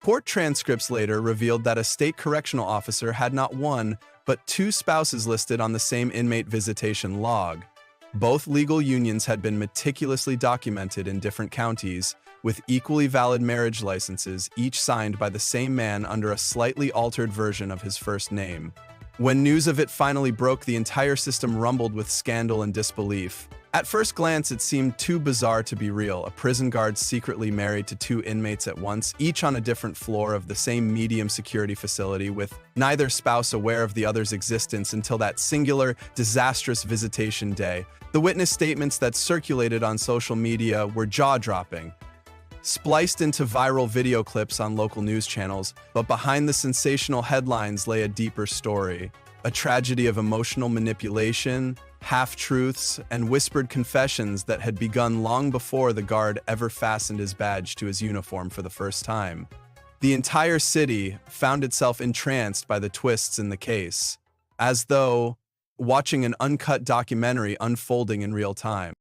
Court transcripts later revealed that a state correctional officer had not one, but two spouses listed on the same inmate visitation log. Both legal unions had been meticulously documented in different counties, with equally valid marriage licenses, each signed by the same man under a slightly altered version of his first name. When news of it finally broke, the entire system rumbled with scandal and disbelief. At first glance, it seemed too bizarre to be real. A prison guard secretly married to two inmates at once, each on a different floor of the same medium security facility, with neither spouse aware of the other's existence until that singular, disastrous visitation day. The witness statements that circulated on social media were jaw-dropping, spliced into viral video clips on local news channels, but behind the sensational headlines lay a deeper story. A tragedy of emotional manipulation, half-truths, and whispered confessions that had begun long before the guard ever fastened his badge to his uniform for the first time. The entire city found itself entranced by the twists in the case, as though watching an uncut documentary unfolding in real time.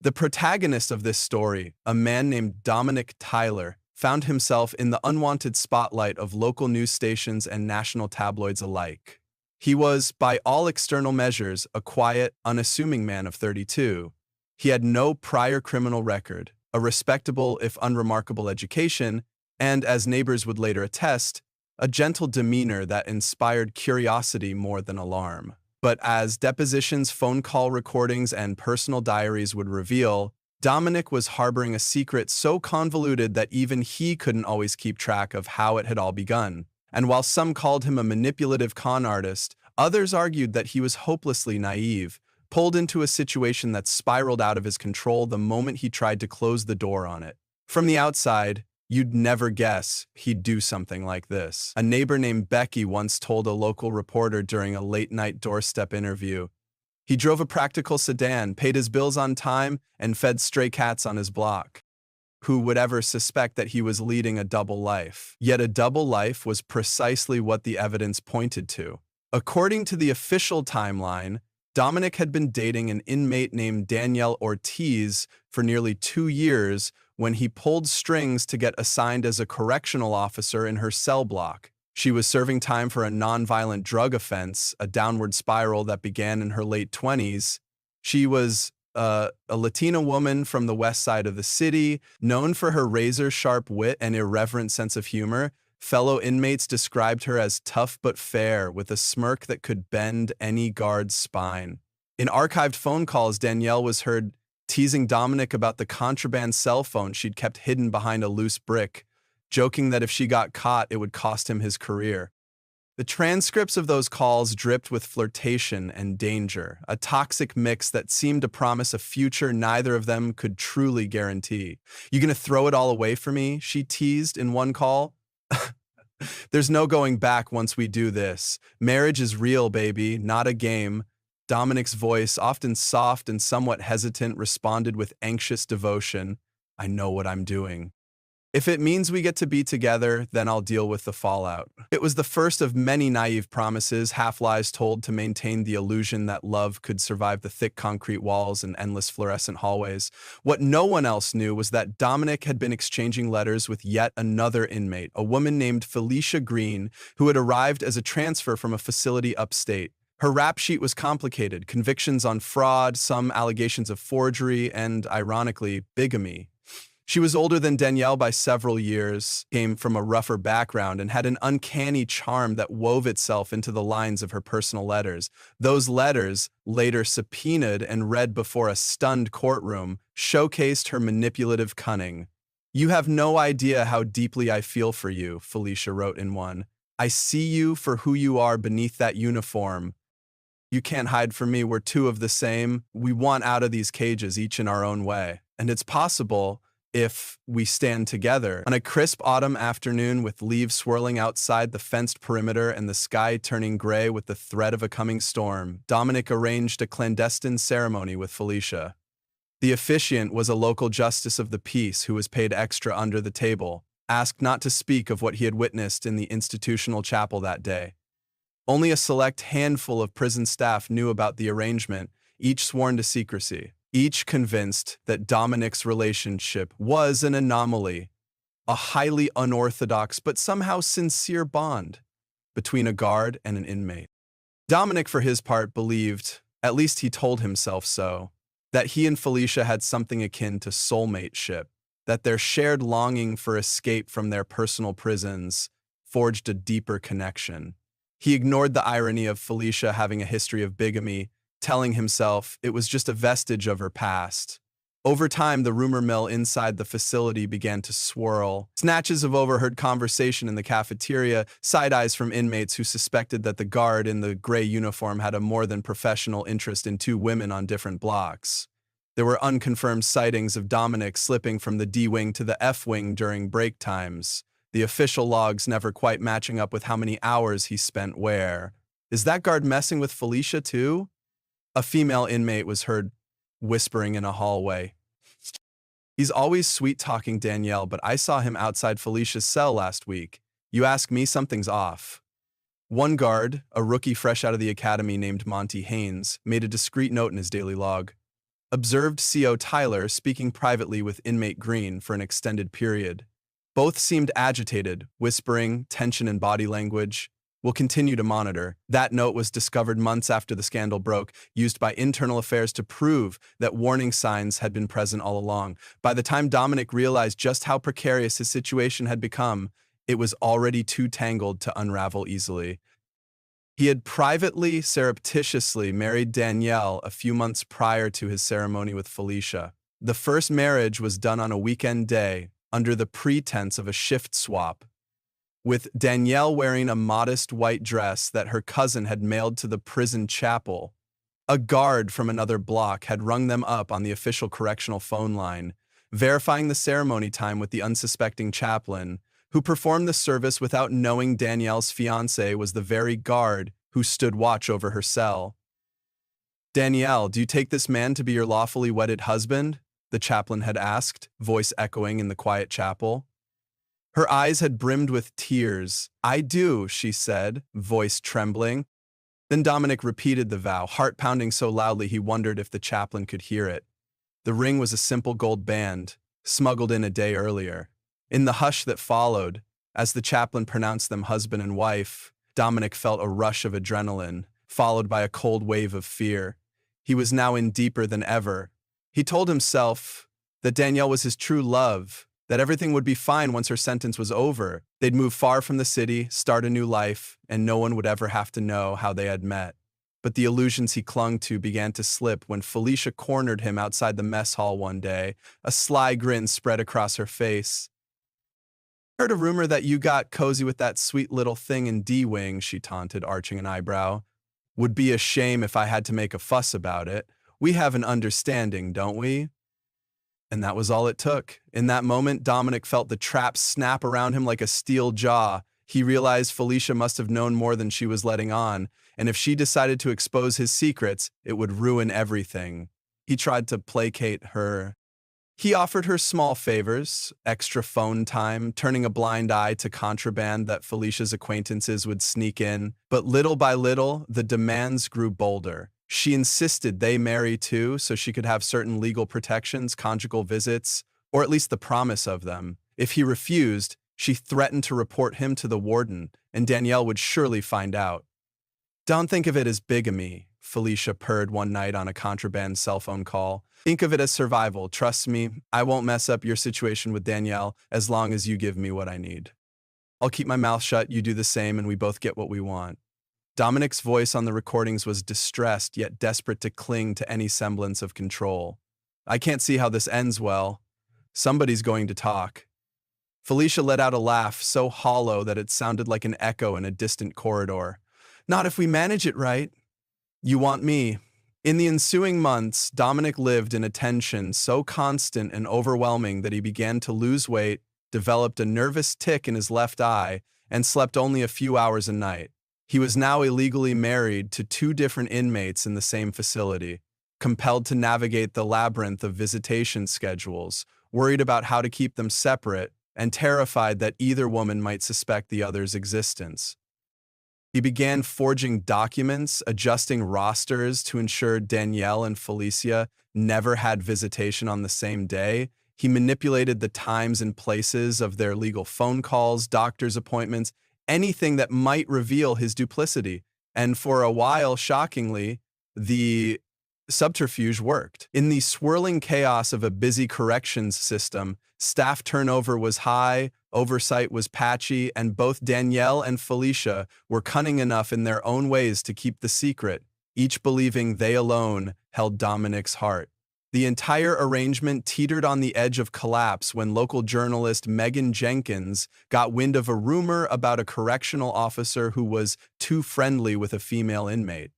The protagonist of this story, a man named Dominic Tyler, found himself in the unwanted spotlight of local news stations and national tabloids alike. He was, by all external measures, a quiet, unassuming man of 32. He had no prior criminal record, a respectable if unremarkable education, and, as neighbors would later attest, a gentle demeanor that inspired curiosity more than alarm. But as depositions, phone call recordings, and personal diaries would reveal, Dominic was harboring a secret so convoluted that even he couldn't always keep track of how it had all begun. And while some called him a manipulative con artist, others argued that he was hopelessly naive, pulled into a situation that spiraled out of his control the moment he tried to close the door on it. From the outside, you'd never guess he'd do something like this. A neighbor named Becky once told a local reporter during a late-night doorstep interview, "He drove a practical sedan, paid his bills on time, and fed stray cats on his block. Who would ever suspect that he was leading a double life?" Yet a double life was precisely what the evidence pointed to. According to the official timeline, Dominic had been dating an inmate named Danielle Ortiz for nearly 2 years when he pulled strings to get assigned as a correctional officer in her cell block. She was serving time for a nonviolent drug offense, a downward spiral that began in her late 20s. She was a Latina woman from the west side of the city, known for her razor-sharp wit and irreverent sense of humor. Fellow inmates described her as tough but fair, with a smirk that could bend any guard's spine. In archived phone calls, Danielle was heard teasing Dominic about the contraband cell phone she'd kept hidden behind a loose brick, joking that if she got caught, it would cost him his career. The transcripts of those calls dripped with flirtation and danger, a toxic mix that seemed to promise a future neither of them could truly guarantee. "You gonna throw it all away for me?" she teased in one call. "There's no going back once we do this. Marriage is real, baby, not a game." Dominic's voice, often soft and somewhat hesitant, responded with anxious devotion, "I know what I'm doing. If it means we get to be together, then I'll deal with the fallout." It was the first of many naive promises, half-lies told to maintain the illusion that love could survive the thick concrete walls and endless fluorescent hallways. What no one else knew was that Dominic had been exchanging letters with yet another inmate, a woman named Felicia Green, who had arrived as a transfer from a facility upstate. Her rap sheet was complicated: convictions on fraud, some allegations of forgery, and, ironically, bigamy. She was older than Danielle by several years, came from a rougher background, and had an uncanny charm that wove itself into the lines of her personal letters. Those letters, later subpoenaed and read before a stunned courtroom, showcased her manipulative cunning. "You have no idea how deeply I feel for you," Felicia wrote in one. "I see you for who you are beneath that uniform. You can't hide from me. We're two of the same. We want out of these cages, each in our own way. And it's possible if we stand together." On a crisp autumn afternoon, with leaves swirling outside the fenced perimeter and the sky turning gray with the threat of a coming storm, Dominic arranged a clandestine ceremony with Felicia. The officiant was a local justice of the peace who was paid extra under the table, asked not to speak of what he had witnessed in the institutional chapel that day. Only a select handful of prison staff knew about the arrangement, each sworn to secrecy. Each convinced that Dominic's relationship was an anomaly, a highly unorthodox but somehow sincere bond between a guard and an inmate. Dominic, for his part, believed, at least he told himself so, that he and Felicia had something akin to soulmateship, that their shared longing for escape from their personal prisons forged a deeper connection. He ignored the irony of Felicia having a history of bigamy, telling himself it was just a vestige of her past. Over time, the rumor mill inside the facility began to swirl. Snatches of overheard conversation in the cafeteria, side-eyes from inmates who suspected that the guard in the gray uniform had a more than professional interest in two women on different blocks. There were unconfirmed sightings of Dominic slipping from the D-wing to the F-wing during break times, the official logs never quite matching up with how many hours he spent where. "Is that guard messing with Felicia too?" A female inmate was heard whispering in a hallway. "He's always sweet-talking Danielle, but I saw him outside Felicia's cell last week. You ask me, something's off." One guard, a rookie fresh out of the academy named Monty Haynes, made a discreet note in his daily log. Observed CO Tyler speaking privately with inmate Green for an extended period. Both seemed agitated, whispering, tension in body language. "We'll continue to monitor." That note was discovered months after the scandal broke, used by Internal Affairs to prove that warning signs had been present all along. By the time Dominic realized just how precarious his situation had become, it was already too tangled to unravel easily. He had privately, surreptitiously married Danielle a few months prior to his ceremony with Felicia. The first marriage was done on a weekend day, under the pretense of a shift swap, with Danielle wearing a modest white dress that her cousin had mailed to the prison chapel. A guard from another block had rung them up on the official correctional phone line, verifying the ceremony time with the unsuspecting chaplain, who performed the service without knowing Danielle's fiancé was the very guard who stood watch over her cell. "Danielle, do you take this man to be your lawfully wedded husband?" the chaplain had asked, voice echoing in the quiet chapel. Her eyes had brimmed with tears. "I do," she said, voice trembling. Then Dominic repeated the vow, heart pounding so loudly he wondered if the chaplain could hear it. The ring was a simple gold band, smuggled in a day earlier. In the hush that followed, as the chaplain pronounced them husband and wife, Dominic felt a rush of adrenaline, followed by a cold wave of fear. He was now in deeper than ever. He told himself that Danielle was his true love, that everything would be fine once her sentence was over. They'd move far from the city, start a new life, and no one would ever have to know how they had met. But the illusions he clung to began to slip when Felicia cornered him outside the mess hall one day. A sly grin spread across her face. "Heard a rumor that you got cozy with that sweet little thing in D-Wing," she taunted, arching an eyebrow. "Would be a shame if I had to make a fuss about it. We have an understanding, don't we?" And that was all it took. In that moment, Dominic felt the trap snap around him like a steel jaw. He realized Felicia must have known more than she was letting on, and if she decided to expose his secrets, it would ruin everything. He tried to placate her. He offered her small favors, extra phone time, turning a blind eye to contraband that Felicia's acquaintances would sneak in. But little by little, the demands grew bolder. She insisted they marry too, so she could have certain legal protections, conjugal visits, or at least the promise of them. If he refused, she threatened to report him to the warden, and Danielle would surely find out. "Don't think of it as bigamy," Felicia purred one night on a contraband cell phone call. "Think of it as survival. Trust me, I won't mess up your situation with Danielle as long as you give me what I need. I'll keep my mouth shut, you do the same, and we both get what we want." Dominic's voice on the recordings was distressed yet desperate to cling to any semblance of control. "I can't see how this ends well. Somebody's going to talk." Felicia let out a laugh so hollow that it sounded like an echo in a distant corridor. "Not if we manage it right." "You want me." In the ensuing months, Dominic lived in a tension so constant and overwhelming that he began to lose weight, developed a nervous tic in his left eye, and slept only a few hours a night. He was now illegally married to two different inmates in the same facility, compelled to navigate the labyrinth of visitation schedules, worried about how to keep them separate, and terrified that either woman might suspect the other's existence. He began forging documents, adjusting rosters to ensure Danielle and Felicia never had visitation on the same day. He manipulated the times and places of their legal phone calls, doctor's appointments, anything that might reveal his duplicity. And for a while, shockingly, the subterfuge worked. In the swirling chaos of a busy corrections system, staff turnover was high, oversight was patchy, and both Danielle and Felicia were cunning enough in their own ways to keep the secret, each believing they alone held Dominic's heart. The entire arrangement teetered on the edge of collapse when local journalist Megan Jenkins got wind of a rumor about a correctional officer who was too friendly with a female inmate.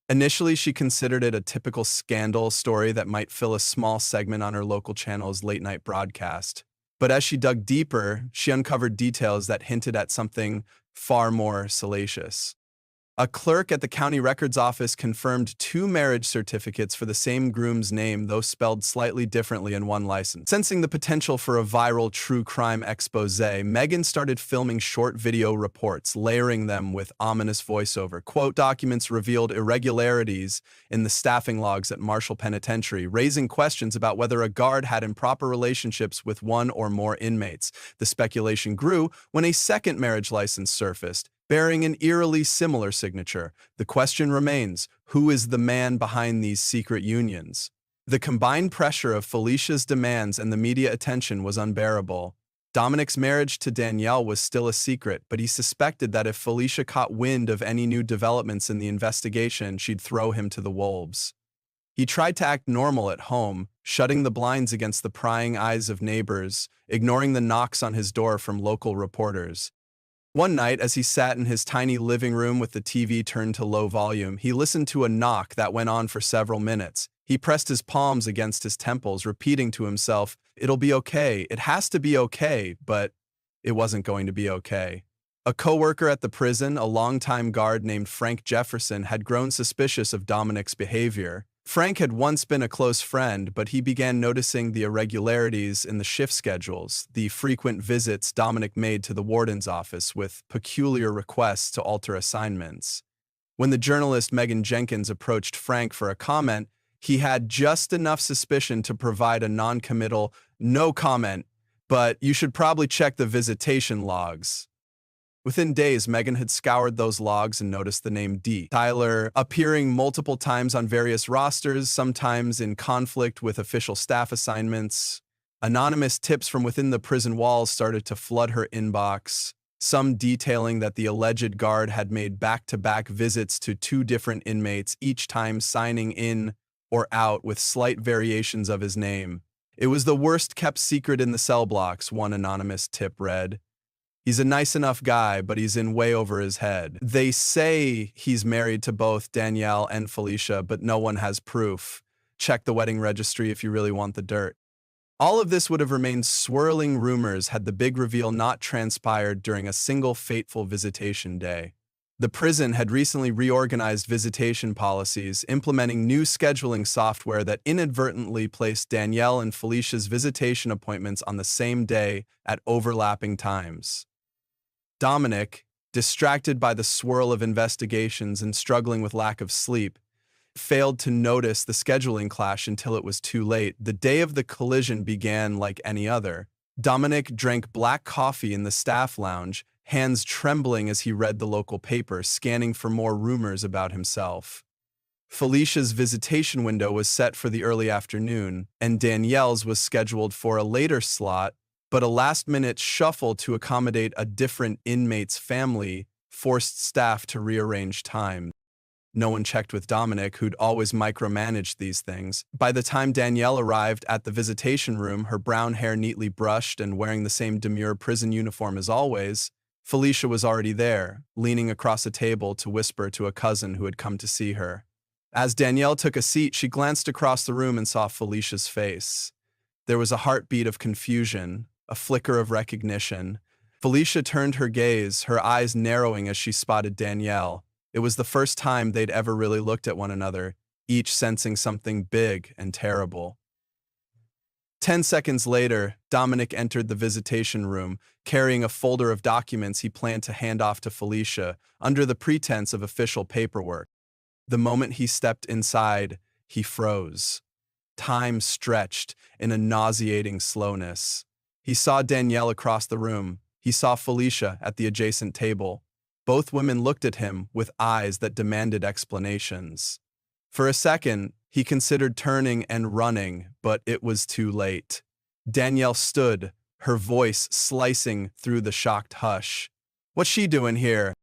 Initially, she considered it a typical scandal story that might fill a small segment on her local channel's late-night broadcast. But as she dug deeper, she uncovered details that hinted at something far more salacious. A clerk at the county records office confirmed 2 marriage certificates for the same groom's name, though spelled slightly differently in one license. Sensing the potential for a viral true crime expose, Megan started filming short video reports, layering them with ominous voiceover. Quote, documents revealed irregularities in the staffing logs at Marshall Penitentiary, raising questions about whether a guard had improper relationships with one or more inmates. The speculation grew when a second marriage license surfaced, bearing an eerily similar signature. The question remains, who is the man behind these secret unions? The combined pressure of Felicia's demands and the media attention was unbearable. Dominic's marriage to Danielle was still a secret, but he suspected that if Felicia caught wind of any new developments in the investigation, she'd throw him to the wolves. He tried to act normal at home, shutting the blinds against the prying eyes of neighbors, ignoring the knocks on his door from local reporters. One night, as he sat in his tiny living room with the TV turned to low volume, he listened to a knock that went on for several minutes. He pressed his palms against his temples, repeating to himself, "It'll be okay. It has to be okay," but it wasn't going to be okay. A co-worker at the prison, a longtime guard named Frank Jefferson, had grown suspicious of Dominic's behavior. Frank had once been a close friend, but he began noticing the irregularities in the shift schedules, the frequent visits Dominic made to the warden's office with peculiar requests to alter assignments. When the journalist Megan Jenkins approached Frank for a comment, he had just enough suspicion to provide a non-committal, "No comment, but you should probably check the visitation logs." Within days, Megan had scoured those logs and noticed the name D. Tyler appearing multiple times on various rosters, sometimes in conflict with official staff assignments. Anonymous tips from within the prison walls started to flood her inbox, some detailing that the alleged guard had made back-to-back visits to 2 different inmates, each time signing in or out with slight variations of his name. It was the worst-kept secret in the cell blocks, one anonymous tip read. He's a nice enough guy, but he's in way over his head. They say he's married to both Danielle and Felicia, but no one has proof. Check the wedding registry if you really want the dirt. All of this would have remained swirling rumors had the big reveal not transpired during a single fateful visitation day. The prison had recently reorganized visitation policies, implementing new scheduling software that inadvertently placed Danielle and Felicia's visitation appointments on the same day at overlapping times. Dominic, distracted by the swirl of investigations and struggling with lack of sleep, failed to notice the scheduling clash until it was too late. The day of the collision began like any other. Dominic drank black coffee in the staff lounge, hands trembling as he read the local paper, scanning for more rumors about himself. Felicia's visitation window was set for the early afternoon, and Danielle's was scheduled for a later slot, but a last-minute shuffle to accommodate a different inmate's family forced staff to rearrange time. No one checked with Dominic, who'd always micromanaged these things. By the time Danielle arrived at the visitation room, her brown hair neatly brushed and wearing the same demure prison uniform as always, Felicia was already there, leaning across a table to whisper to a cousin who had come to see her. As Danielle took a seat, she glanced across the room and saw Felicia's face. There was a heartbeat of confusion, a flicker of recognition. Felicia turned her gaze, her eyes narrowing as she spotted Danielle. It was the first time they'd ever really looked at one another, each sensing something big and terrible. 10 seconds later, Dominic entered the visitation room, carrying a folder of documents he planned to hand off to Felicia, under the pretense of official paperwork. The moment he stepped inside, he froze. Time stretched in a nauseating slowness. He saw Danielle across the room. He saw Felicia at the adjacent table. Both women looked at him with eyes that demanded explanations. For a second, he considered turning and running, but it was too late. Danielle stood, her voice slicing through the shocked hush. "What's she doing here?"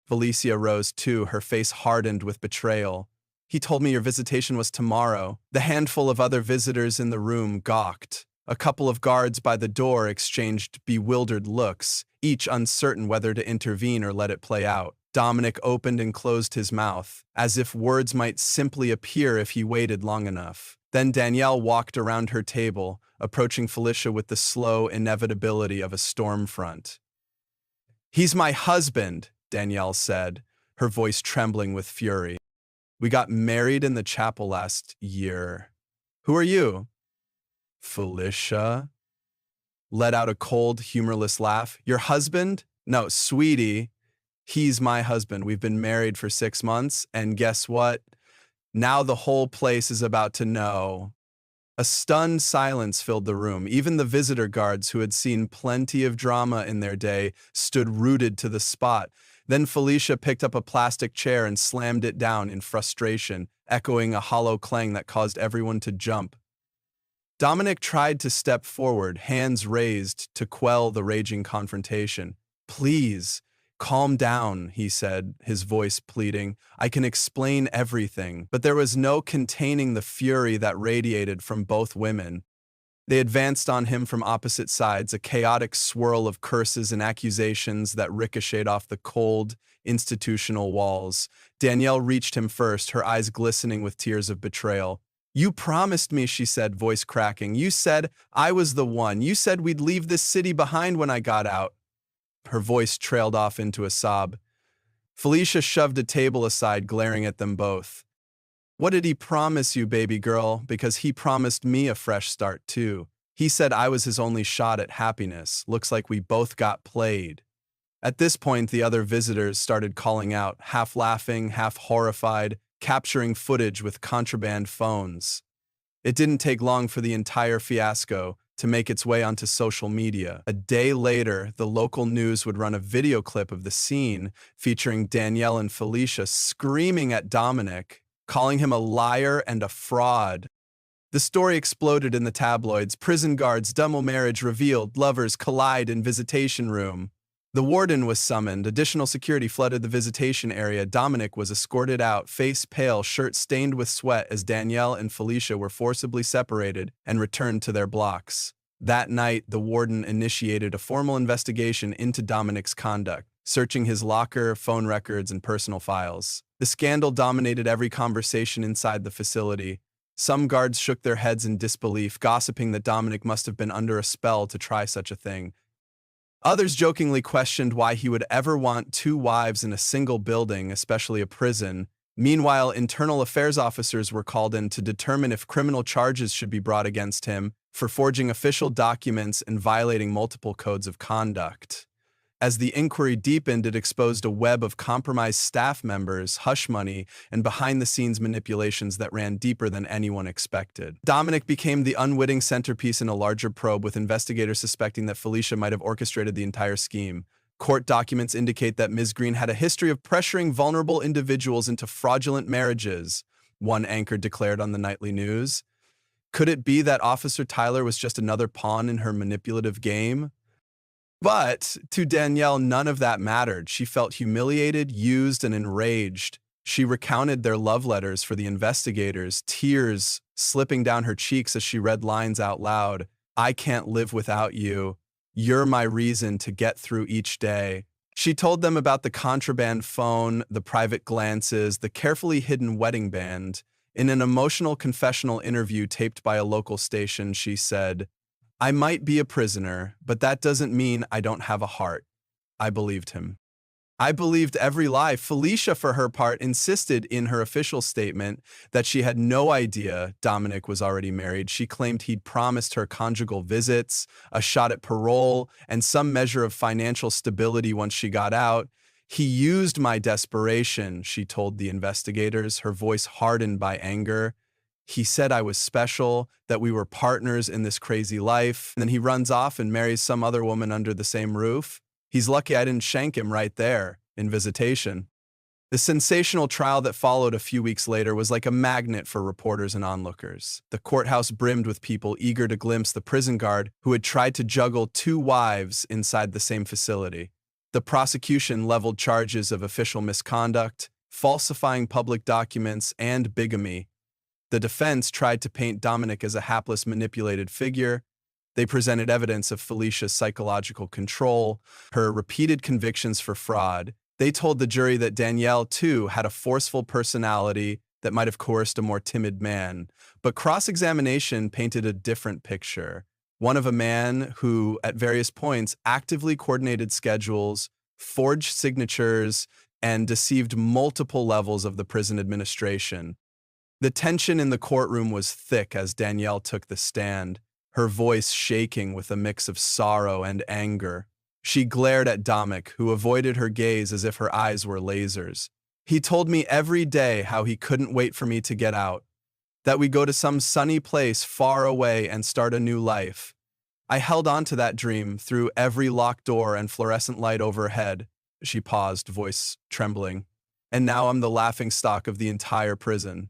Felicia rose too, her face hardened with betrayal. "He told me your visitation was tomorrow." The handful of other visitors in the room gawked. A couple of guards by the door exchanged bewildered looks, each uncertain whether to intervene or let it play out. Dominic opened and closed his mouth, as if words might simply appear if he waited long enough. Then Danielle walked around her table, approaching Felicia with the slow inevitability of a storm front. "He's my husband," Danielle said, her voice trembling with fury. "We got married in the chapel last year." "Who are you?" Felicia let out a cold, humorless laugh. "Your husband? No, sweetie. He's my husband. We've been married for 6 months, and guess what? Now the whole place is about to know." A stunned silence filled the room. Even the visitor guards, who had seen plenty of drama in their day, stood rooted to the spot. Then Felicia picked up a plastic chair and slammed it down in frustration, echoing a hollow clang that caused everyone to jump. Dominic tried to step forward, hands raised to quell the raging confrontation. "Please, calm down," he said, his voice pleading. "I can explain everything." But there was no containing the fury that radiated from both women. They advanced on him from opposite sides, a chaotic swirl of curses and accusations that ricocheted off the cold, institutional walls. Danielle reached him first, her eyes glistening with tears of betrayal. "You promised me," she said, voice cracking. "You said I was the one. You said we'd leave this city behind when I got out." Her voice trailed off into a sob. Felicia shoved a table aside, glaring at them both. "What did he promise you, baby girl? Because he promised me a fresh start, too. He said I was his only shot at happiness. Looks like we both got played." At this point, the other visitors started calling out, half laughing, half horrified, capturing footage with contraband phones. It didn't take long for the entire fiasco to make its way onto social media. A day later, the local news would run a video clip of the scene featuring Danielle and Felicia screaming at Dominic, calling him a liar and a fraud. The story exploded in the tabloids. Prison guards, double marriage revealed, lovers collide in visitation room. The warden was summoned. Additional security flooded the visitation area. Dominic was escorted out, face pale, shirt stained with sweat, as Danielle and Felicia were forcibly separated and returned to their blocks. That night, the warden initiated a formal investigation into Dominic's conduct, searching his locker, phone records, and personal files. The scandal dominated every conversation inside the facility. Some guards shook their heads in disbelief, gossiping that Dominic must have been under a spell to try such a thing. Others jokingly questioned why he would ever want 2 wives in a single building, especially a prison. Meanwhile, internal affairs officers were called in to determine if criminal charges should be brought against him for forging official documents and violating multiple codes of conduct. As the inquiry deepened, it exposed a web of compromised staff members, hush money, and behind-the-scenes manipulations that ran deeper than anyone expected. Dominic became the unwitting centerpiece in a larger probe, with investigators suspecting that Felicia might have orchestrated the entire scheme. Court documents indicate that Ms. Green had a history of pressuring vulnerable individuals into fraudulent marriages, one anchor declared on the nightly news. Could it be that Officer Tyler was just another pawn in her manipulative game? But to Danielle, none of that mattered. She felt humiliated, used, and enraged. She recounted their love letters for the investigators, tears slipping down her cheeks as she read lines out loud. "I can't live without you. You're my reason to get through each day." She told them about the contraband phone, the private glances, the carefully hidden wedding band. In an emotional confessional interview taped by a local station, she said, "I might be a prisoner, but that doesn't mean I don't have a heart." I believed him. I believed every lie. Felicia, for her part, insisted in her official statement that she had no idea Dominic was already married. She claimed he'd promised her conjugal visits, a shot at parole, and some measure of financial stability once she got out. "He used my desperation," she told the investigators, her voice hardened by anger. He said I was special, that we were partners in this crazy life, and then he runs off and marries some other woman under the same roof. He's lucky I didn't shank him right there in Visitation. The sensational trial that followed a few weeks later was like a magnet for reporters and onlookers. The courthouse brimmed with people eager to glimpse the prison guard who had tried to juggle two wives inside the same facility. The prosecution leveled charges of official misconduct, falsifying public documents, and bigamy. The defense tried to paint Dominic as a hapless, manipulated figure. They presented evidence of Felicia's psychological control, her repeated convictions for fraud. They told the jury that Danielle, too, had a forceful personality that might have coerced a more timid man. But cross-examination painted a different picture. One of a man who, at various points, actively coordinated schedules, forged signatures, and deceived multiple levels of the prison administration. The tension in the courtroom was thick as Danielle took the stand, her voice shaking with a mix of sorrow and anger. She glared at Dominic, who avoided her gaze as if her eyes were lasers. He told me every day how he couldn't wait for me to get out, that we go to some sunny place far away and start a new life. I held on to that dream through every locked door and fluorescent light overhead. She paused, voice trembling. And now I'm the laughingstock of the entire prison.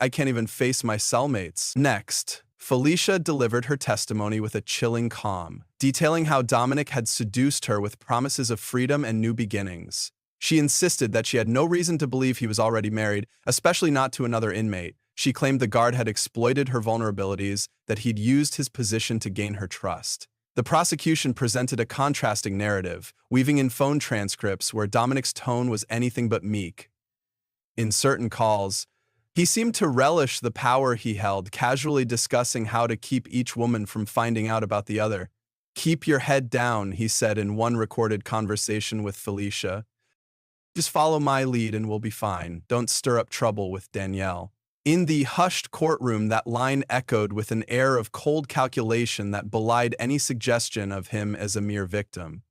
I can't even face my cellmates. Next, Felicia delivered her testimony with a chilling calm, detailing how Dominic had seduced her with promises of freedom and new beginnings. She insisted that she had no reason to believe he was already married, especially not to another inmate. She claimed the guard had exploited her vulnerabilities, that he'd used his position to gain her trust. The prosecution presented a contrasting narrative, weaving in phone transcripts where Dominic's tone was anything but meek. In certain calls, he seemed to relish the power he held, casually discussing how to keep each woman from finding out about the other. "Keep your head down," he said in one recorded conversation with Felicia. "Just follow my lead and we'll be fine. Don't stir up trouble with Danielle." In the hushed courtroom, that line echoed with an air of cold calculation that belied any suggestion of him as a mere victim.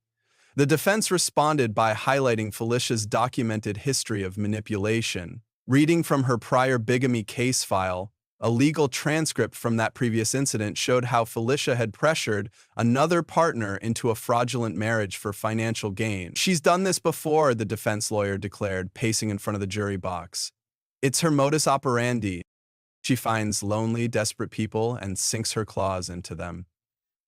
The defense responded by highlighting Felicia's documented history of manipulation. Reading from her prior bigamy case file, a legal transcript from that previous incident showed how Felicia had pressured another partner into a fraudulent marriage for financial gain. "She's done this before," the defense lawyer declared, pacing in front of the jury box. "It's her modus operandi. She finds lonely, desperate people and sinks her claws into them."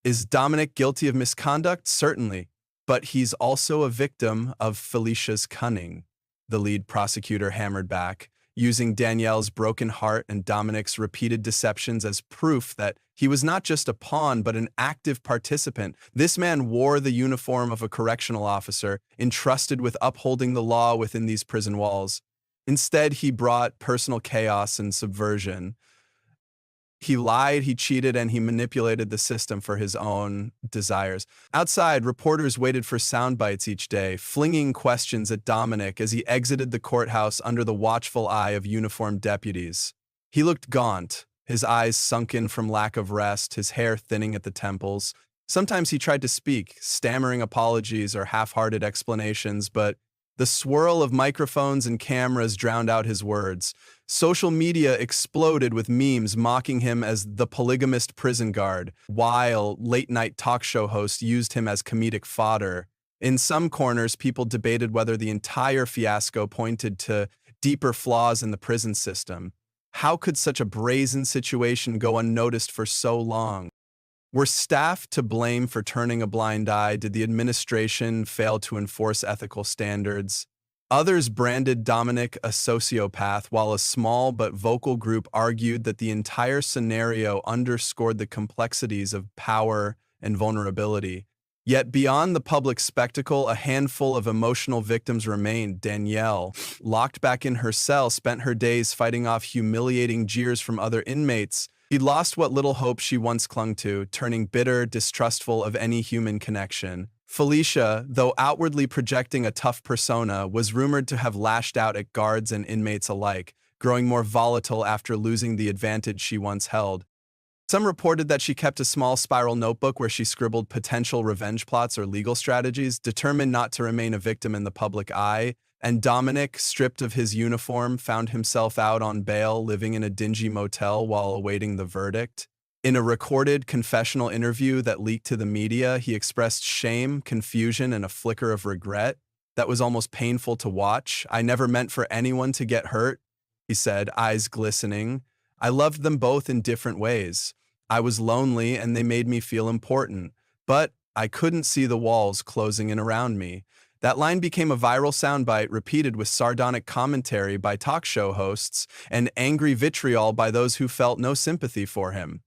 Is Dominic guilty of misconduct? Certainly. But he's also a victim of Felicia's cunning. The lead prosecutor hammered back, using Danielle's broken heart and Dominic's repeated deceptions as proof that he was not just a pawn but an active participant. This man wore the uniform of a correctional officer, entrusted with upholding the law within these prison walls. Instead, he brought personal chaos and subversion. He lied, he cheated, and he manipulated the system for his own desires. Outside, reporters waited for sound bites each day, flinging questions at Dominic as he exited the courthouse under the watchful eye of uniformed deputies. He looked gaunt, his eyes sunken from lack of rest, his hair thinning at the temples. Sometimes he tried to speak, stammering apologies or half-hearted explanations, but the swirl of microphones and cameras drowned out his words. Social media exploded with memes mocking him as the polygamist prison guard, while late-night talk show hosts used him as comedic fodder. In some corners, people debated whether the entire fiasco pointed to deeper flaws in the prison system. How could such a brazen situation go unnoticed for so long? Were staff to blame for turning a blind eye? Did the administration fail to enforce ethical standards? Others branded Dominic a sociopath, while a small but vocal group argued that the entire scenario underscored the complexities of power and vulnerability. Yet beyond the public spectacle, a handful of emotional victims remained. Danielle, locked back in her cell, spent her days fighting off humiliating jeers from other inmates. She'd lost what little hope she once clung to, turning bitter, distrustful of any human connection. Felicia, though outwardly projecting a tough persona, was rumored to have lashed out at guards and inmates alike, growing more volatile after losing the advantage she once held. Some reported that she kept a small spiral notebook where she scribbled potential revenge plots or legal strategies, determined not to remain a victim in the public eye. And Dominic, stripped of his uniform, found himself out on bail, living in a dingy motel while awaiting the verdict. In a recorded confessional interview that leaked to the media, he expressed shame, confusion, and a flicker of regret that was almost painful to watch. "I never meant for anyone to get hurt," he said, eyes glistening. "I loved them both in different ways. I was lonely and they made me feel important, but I couldn't see the walls closing in around me." That line became a viral soundbite repeated with sardonic commentary by talk show hosts and angry vitriol by those who felt no sympathy for him.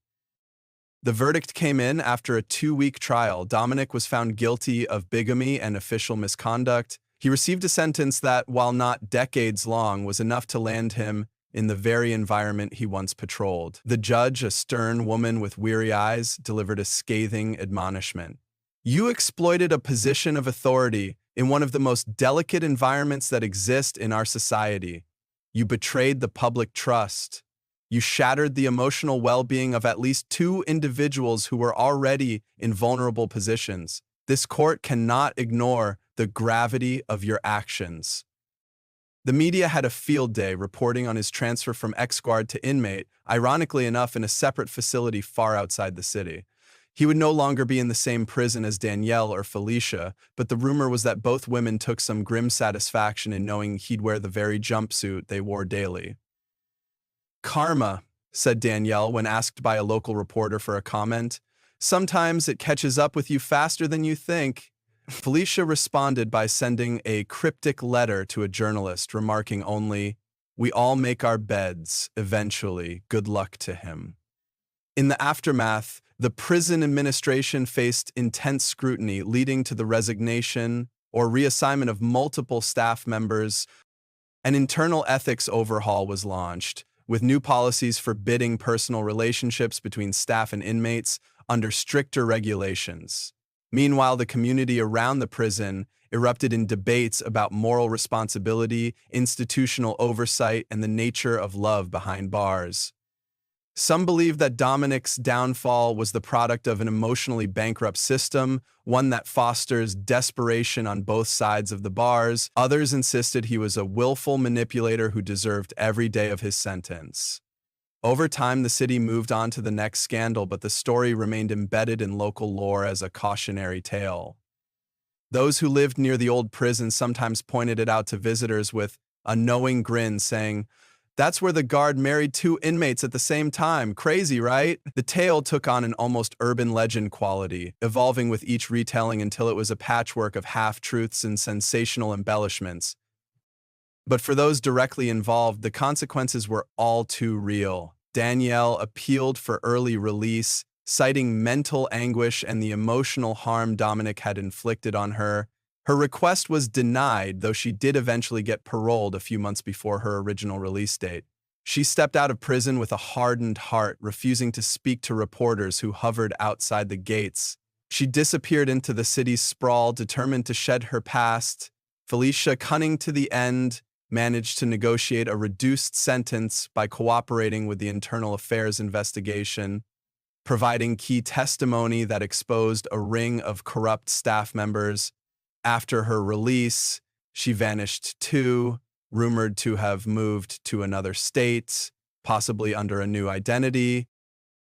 The verdict came in after a 2-week trial. Dominic was found guilty of bigamy and official misconduct. He received a sentence that, while not decades long, was enough to land him in the very environment he once patrolled. The judge, a stern woman with weary eyes, delivered a scathing admonishment. "You exploited a position of authority in one of the most delicate environments that exist in our society. You betrayed the public trust. You shattered the emotional well-being of at least 2 individuals who were already in vulnerable positions. This court cannot ignore the gravity of your actions." The media had a field day reporting on his transfer from ex-guard to inmate, ironically enough in a separate facility far outside the city. He would no longer be in the same prison as Danielle or Felicia, but the rumor was that both women took some grim satisfaction in knowing he'd wear the very jumpsuit they wore daily. "Karma," said Danielle when asked by a local reporter for a comment. "Sometimes it catches up with you faster than you think." Felicia responded by sending a cryptic letter to a journalist, remarking only, "We all make our beds, eventually. Good luck to him." In the aftermath, the prison administration faced intense scrutiny, leading to the resignation or reassignment of multiple staff members. An internal ethics overhaul was launched, with new policies forbidding personal relationships between staff and inmates under stricter regulations. Meanwhile, the community around the prison erupted in debates about moral responsibility, institutional oversight, and the nature of love behind bars. Some believe that Dominic's downfall was the product of an emotionally bankrupt system, one that fosters desperation on both sides of the bars. Others insisted he was a willful manipulator who deserved every day of his sentence. Over time, the city moved on to the next scandal, but the story remained embedded in local lore as a cautionary tale. Those who lived near the old prison sometimes pointed it out to visitors with a knowing grin, saying, "That's where the guard married 2 inmates at the same time. Crazy, right?" The tale took on an almost urban legend quality, evolving with each retelling until it was a patchwork of half-truths and sensational embellishments. But for those directly involved, the consequences were all too real. Danielle appealed for early release, citing mental anguish and the emotional harm Dominic had inflicted on her. Her request was denied, though she did eventually get paroled a few months before her original release date. She stepped out of prison with a hardened heart, refusing to speak to reporters who hovered outside the gates. She disappeared into the city's sprawl, determined to shed her past. Felicia, cunning to the end, managed to negotiate a reduced sentence by cooperating with the internal affairs investigation, providing key testimony that exposed a ring of corrupt staff members. After her release, she vanished too, rumored to have moved to another state, possibly under a new identity.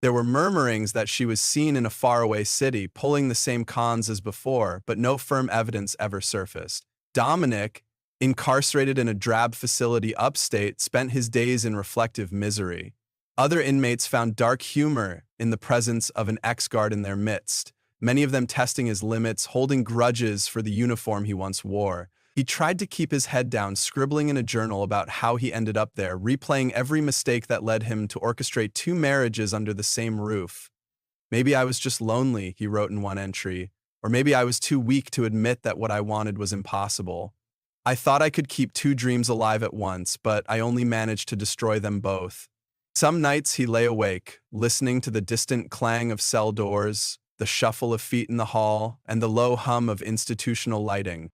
There were murmurings that she was seen in a faraway city, pulling the same cons as before, but no firm evidence ever surfaced. Dominic, incarcerated in a drab facility upstate, spent his days in reflective misery. Other inmates found dark humor in the presence of an ex-guard in their midst, many of them testing his limits, holding grudges for the uniform he once wore. He tried to keep his head down, scribbling in a journal about how he ended up there, replaying every mistake that led him to orchestrate 2 marriages under the same roof. "Maybe I was just lonely," he wrote in one entry, "or maybe I was too weak to admit that what I wanted was impossible. I thought I could keep 2 dreams alive at once, but I only managed to destroy them both." Some nights he lay awake, listening to the distant clang of cell doors, the shuffle of feet in the hall, and the low hum of institutional lighting.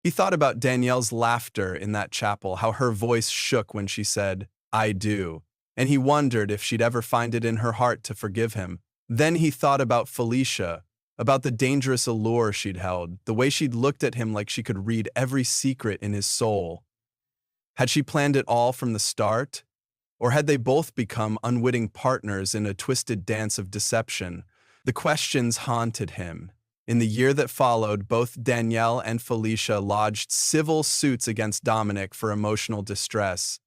He thought about Danielle's laughter in that chapel, how her voice shook when she said, "I do," and he wondered if she'd ever find it in her heart to forgive him. Then he thought about Felicia, about the dangerous allure she'd held, the way she'd looked at him like she could read every secret in his soul. Had she planned it all from the start? Or had they both become unwitting partners in a twisted dance of deception? The questions haunted him. In the year that followed, both Danielle and Felicia lodged civil suits against Dominic for emotional distress.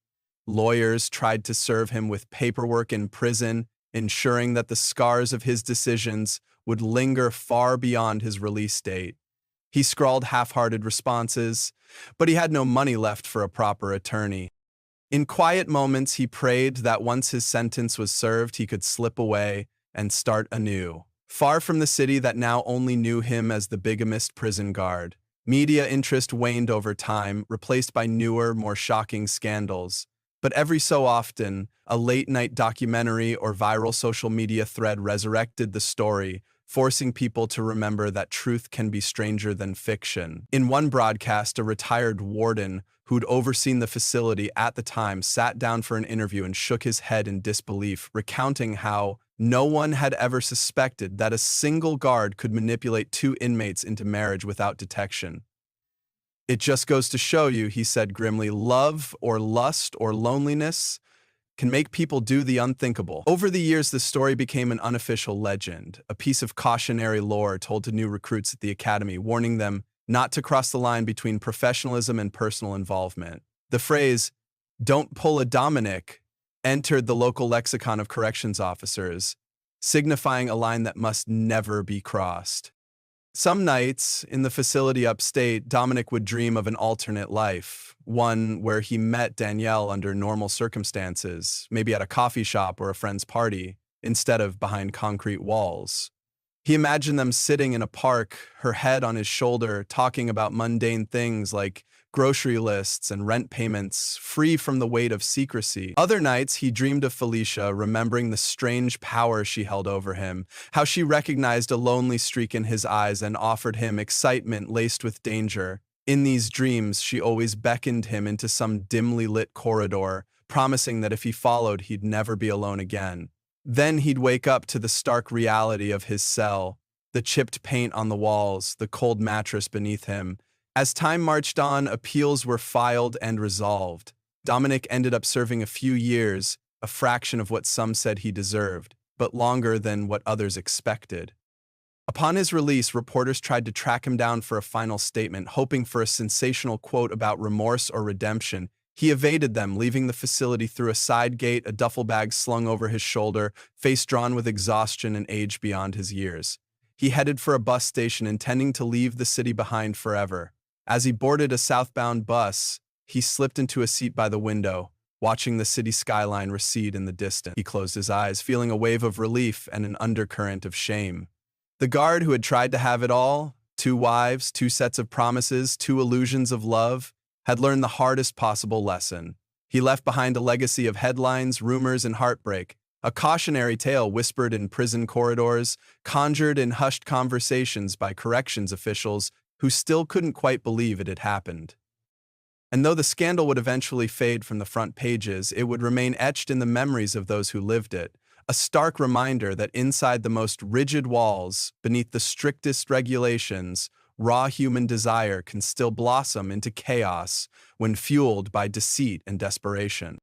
Lawyers tried to serve him with paperwork in prison, ensuring that the scars of his decisions would linger far beyond his release date. He scrawled half-hearted responses, but he had no money left for a proper attorney. In quiet moments, he prayed that once his sentence was served, he could slip away and start anew. Far from the city that now only knew him as the bigamist prison guard. Media interest waned over time, replaced by newer, more shocking scandals. But every so often, a late-night documentary or viral social media thread resurrected the story, forcing people to remember that truth can be stranger than fiction. In one broadcast, a retired warden who'd overseen the facility at the time sat down for an interview and shook his head in disbelief, recounting how no one had ever suspected that a single guard could manipulate two inmates into marriage without detection. "It just goes to show you," he said grimly, "love or lust or loneliness can make people do the unthinkable." Over the years, the story became an unofficial legend, a piece of cautionary lore told to new recruits at the academy, warning them not to cross the line between professionalism and personal involvement. The phrase, "don't pull a Dominic," entered the local lexicon of corrections officers, signifying a line that must never be crossed. Some nights, in the facility upstate, Dominic would dream of an alternate life, one where he met Danielle under normal circumstances, maybe at a coffee shop or a friend's party, instead of behind concrete walls. He imagined them sitting in a park, her head on his shoulder, talking about mundane things like grocery lists and rent payments, free from the weight of secrecy. Other nights, he dreamed of Felicia, remembering the strange power she held over him, how she recognized a lonely streak in his eyes and offered him excitement laced with danger. In these dreams, she always beckoned him into some dimly lit corridor, promising that if he followed, he'd never be alone again. Then he'd wake up to the stark reality of his cell, the chipped paint on the walls, the cold mattress beneath him. As time marched on, appeals were filed and resolved. Dominic ended up serving a few years, a fraction of what some said he deserved, but longer than what others expected. Upon his release, reporters tried to track him down for a final statement, hoping for a sensational quote about remorse or redemption. He evaded them, leaving the facility through a side gate, a duffel bag slung over his shoulder, face drawn with exhaustion and age beyond his years. He headed for a bus station, intending to leave the city behind forever. As he boarded a southbound bus, he slipped into a seat by the window, watching the city skyline recede in the distance. He closed his eyes, feeling a wave of relief and an undercurrent of shame. The guard who had tried to have it all, 2 wives, 2 sets of promises, 2 illusions of love, had learned the hardest possible lesson. He left behind a legacy of headlines, rumors, and heartbreak, a cautionary tale whispered in prison corridors, conjured in hushed conversations by corrections officials who still couldn't quite believe it had happened. And though the scandal would eventually fade from the front pages, it would remain etched in the memories of those who lived it, a stark reminder that inside the most rigid walls, beneath the strictest regulations, raw human desire can still blossom into chaos when fueled by deceit and desperation.